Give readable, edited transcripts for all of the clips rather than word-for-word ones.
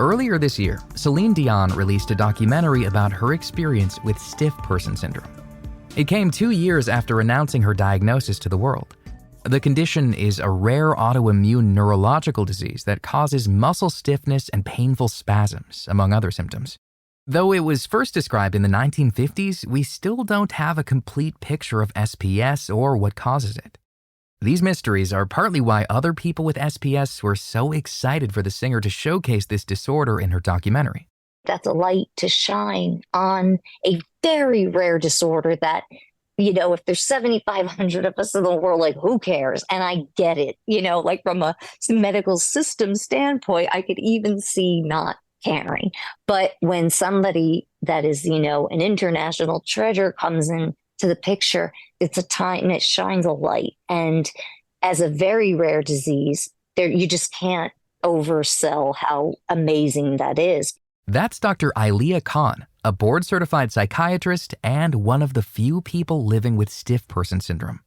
Earlier this year, Celine Dion released a documentary about her experience with stiff person syndrome. It came 2 years after announcing her diagnosis to the world. The condition is a rare autoimmune neurological disease that causes muscle stiffness and painful spasms, among other symptoms. Though it was first described in the 1950s, we still don't have a complete picture of SPS or what causes it. These mysteries are partly why other people with SPS were so excited for the singer to showcase this disorder in her documentary. That's a light to shine on a very rare disorder that, if there's 7,500 of us in the world, like, who cares? And I get it, like from a medical system standpoint, I could even see not caring. But when somebody that is, an international treasure comes in to the picture, it's a time it shines a light. And as a very rare disease, you just can't oversell how amazing that is. That's Dr. Ilea Khan, a board-certified psychiatrist and one of the few people living with stiff person syndrome.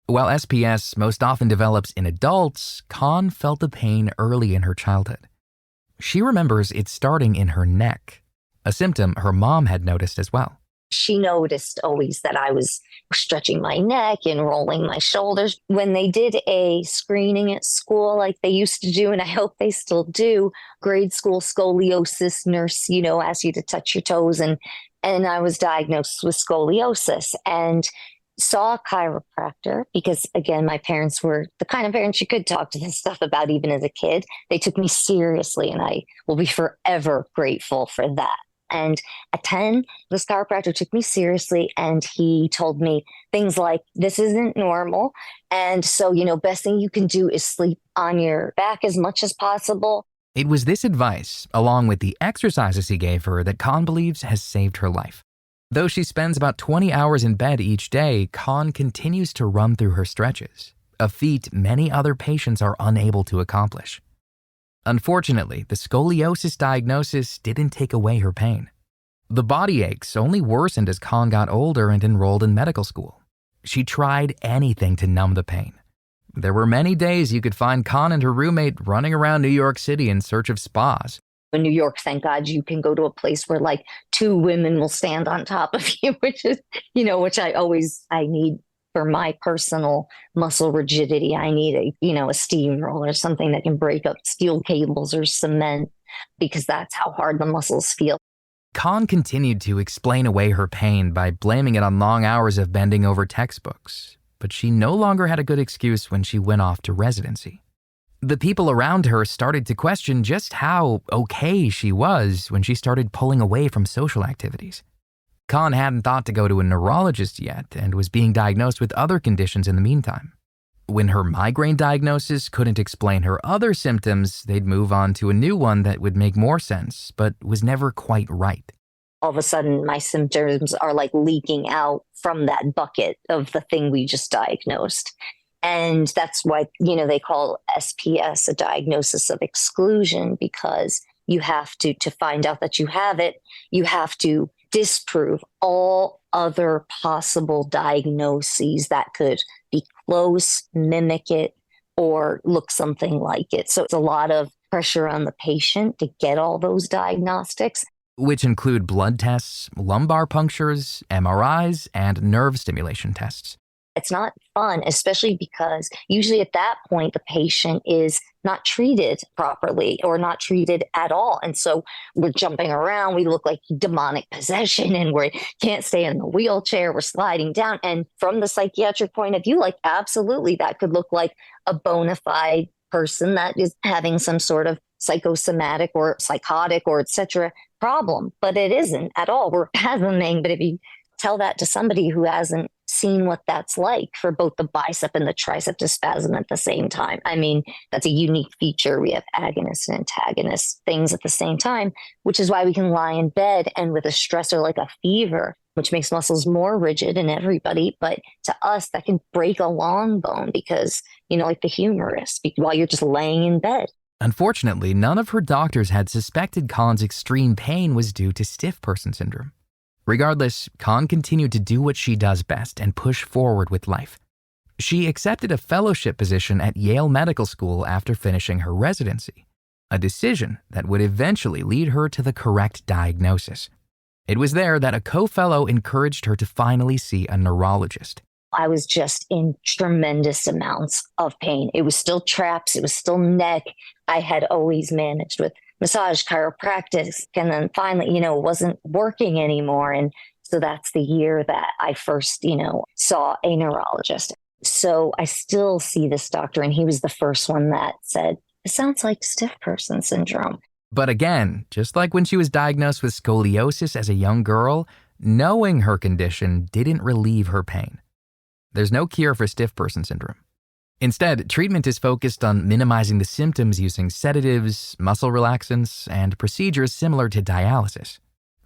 While SPS most often develops in adults, Khan felt the pain early in her childhood. She remembers it starting in her neck, a symptom her mom had noticed as well. She noticed always that I was stretching my neck and rolling my shoulders. When they did a screening at school, like they used to do, and I hope they still do, grade school scoliosis nurse, asks you to touch your toes. And I was diagnosed with scoliosis and saw a chiropractor because, again, my parents were the kind of parents you could talk to this stuff about even as a kid. They took me seriously, and I will be forever grateful for that. And at 10, this chiropractor took me seriously and he told me things like, this isn't normal. And so, best thing you can do is sleep on your back as much as possible. It was this advice, along with the exercises he gave her, that Khan believes has saved her life. Though she spends about 20 hours in bed each day, Khan continues to run through her stretches, a feat many other patients are unable to accomplish. Unfortunately, the scoliosis diagnosis didn't take away her pain. The body aches only worsened as Khan got older and enrolled in medical school. She tried anything to numb the pain. There were many days you could find Khan and her roommate running around New York City in search of spas. In New York, thank God, you can go to a place where like 2 women will stand on top of you, which is, which I need. For my personal muscle rigidity, I need a steamroller, something that can break up steel cables or cement, because that's how hard the muscles feel. Khan continued to explain away her pain by blaming it on long hours of bending over textbooks, but she no longer had a good excuse when she went off to residency. The people around her started to question just how okay she was when she started pulling away from social activities. Khan hadn't thought to go to a neurologist yet and was being diagnosed with other conditions in the meantime. When her migraine diagnosis couldn't explain her other symptoms, they'd move on to a new one that would make more sense, but was never quite right. All of a sudden, my symptoms are like leaking out from that bucket of the thing we just diagnosed. And that's why, they call SPS a diagnosis of exclusion, because you have to find out that you have it, you have to disprove all other possible diagnoses that could be close, mimic it, or look something like it. So it's a lot of pressure on the patient to get all those diagnostics. Which include blood tests, lumbar punctures, MRIs, and nerve stimulation tests. It's not fun, especially because usually at that point, the patient is not treated properly or not treated at all. And so we're jumping around. We look like demonic possession and we can't stay in the wheelchair. We're sliding down. And from the psychiatric point of view, like absolutely, that could look like a bona fide person that is having some sort of psychosomatic or psychotic or et cetera problem. But it isn't at all. We're spasming. But if you tell that to somebody who hasn't seen what that's like for both the bicep and the tricep to spasm at the same time. I mean, that's a unique feature. We have agonist and antagonist things at the same time, which is why we can lie in bed and with a stressor like a fever, which makes muscles more rigid in everybody. But to us, that can break a long bone because, like the humerus, while you're just laying in bed. Unfortunately, none of her doctors had suspected Khan's extreme pain was due to stiff person syndrome. Regardless, Khan continued to do what she does best and push forward with life. She accepted a fellowship position at Yale Medical School after finishing her residency. a decision that would eventually lead her to the correct diagnosis. It was there that a co-fellow encouraged her to finally see a neurologist. I was just in tremendous amounts of pain. It was still traps. It was still neck. I had always managed with massage, chiropractic. And then finally, it wasn't working anymore. And so that's the year that I first, saw a neurologist. So I still see this doctor, and he was the first one that said, it sounds like stiff person syndrome. But again, just like when she was diagnosed with scoliosis as a young girl, knowing her condition didn't relieve her pain. There's no cure for stiff person syndrome. Instead, treatment is focused on minimizing the symptoms using sedatives, muscle relaxants, and procedures similar to dialysis.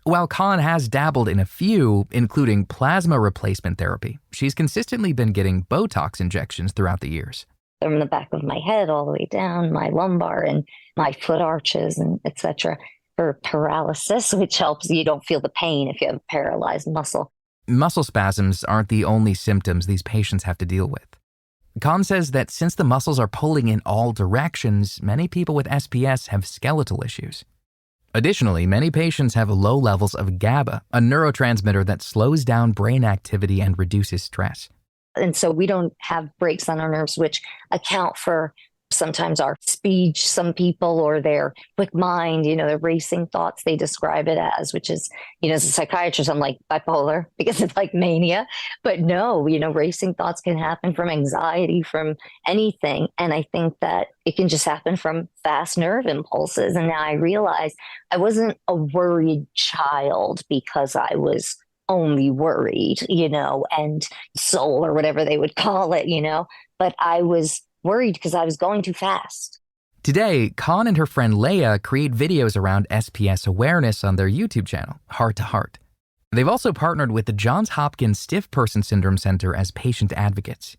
While Khan has dabbled in a few, including plasma replacement therapy, she's consistently been getting Botox injections throughout the years. From the back of my head all the way down, my lumbar and my foot arches and etc. for paralysis, which helps you don't feel the pain if you have a paralyzed muscle. Muscle spasms aren't the only symptoms these patients have to deal with. Khan says that since the muscles are pulling in all directions, many people with SPS have skeletal issues. Additionally, many patients have low levels of GABA, a neurotransmitter that slows down brain activity and reduces stress. And so we don't have brakes on our nerves, which account for sometimes our speech, some people, or their quick mind, their racing thoughts, they describe it as, which is, as a psychiatrist, I'm like bipolar because it's like mania. But no, racing thoughts can happen from anxiety, from anything. And I think that it can just happen from fast nerve impulses. And now I realize I wasn't a worried child because I was only worried, and soul or whatever they would call it, but I was worried because I was going too fast. Today, Khan and her friend Leia create videos around SPS awareness on their YouTube channel, Heart to Heart. They've also partnered with the Johns Hopkins Stiff Person Syndrome Center as patient advocates.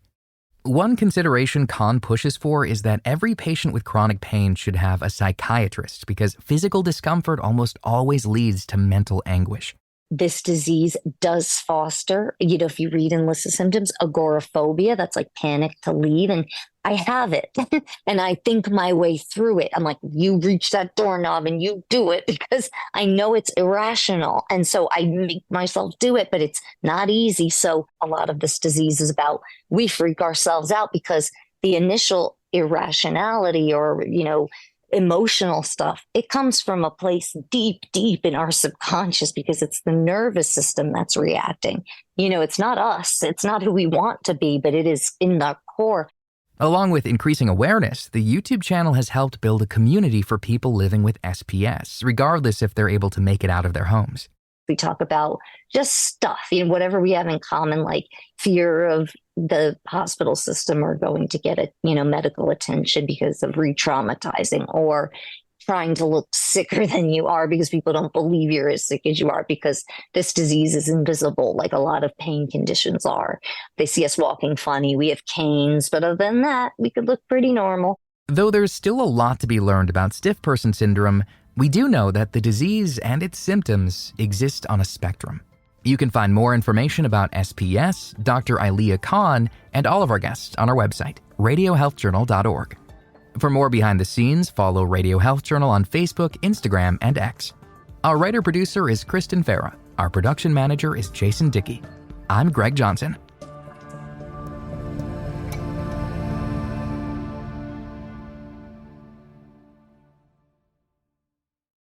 One consideration Khan pushes for is that every patient with chronic pain should have a psychiatrist because physical discomfort almost always leads to mental anguish. This disease does foster, if you read and list the symptoms, agoraphobia, that's like panic to leave. And I have it. And I think my way through it. I'm like, you reach that doorknob and you do it because I know it's irrational. And so I make myself do it, but it's not easy. So a lot of this disease is about we freak ourselves out because the initial irrationality or, emotional stuff, it comes from a place deep, deep in our subconscious because it's the nervous system that's reacting. It's not us. It's not who we want to be, but it is in the core. Along with increasing awareness, the YouTube channel has helped build a community for people living with SPS, regardless if they're able to make it out of their homes. We talk about just stuff, whatever we have in common, like fear of the hospital system or going to get medical attention because of re-traumatizing or trying to look sicker than you are because people don't believe you're as sick as you are because this disease is invisible, like a lot of pain conditions are. They see us walking funny. We have canes, but other than that, we could look pretty normal. Though there's still a lot to be learned about stiff person syndrome, we do know that the disease and its symptoms exist on a spectrum. You can find more information about SPS, Dr. Ilea Khan, and all of our guests on our website, radiohealthjournal.org. For more behind the scenes, follow Radio Health Journal on Facebook, Instagram, and X. Our writer-producer is Kristen Farah. Our production manager is Jason Dickey. I'm Greg Johnson.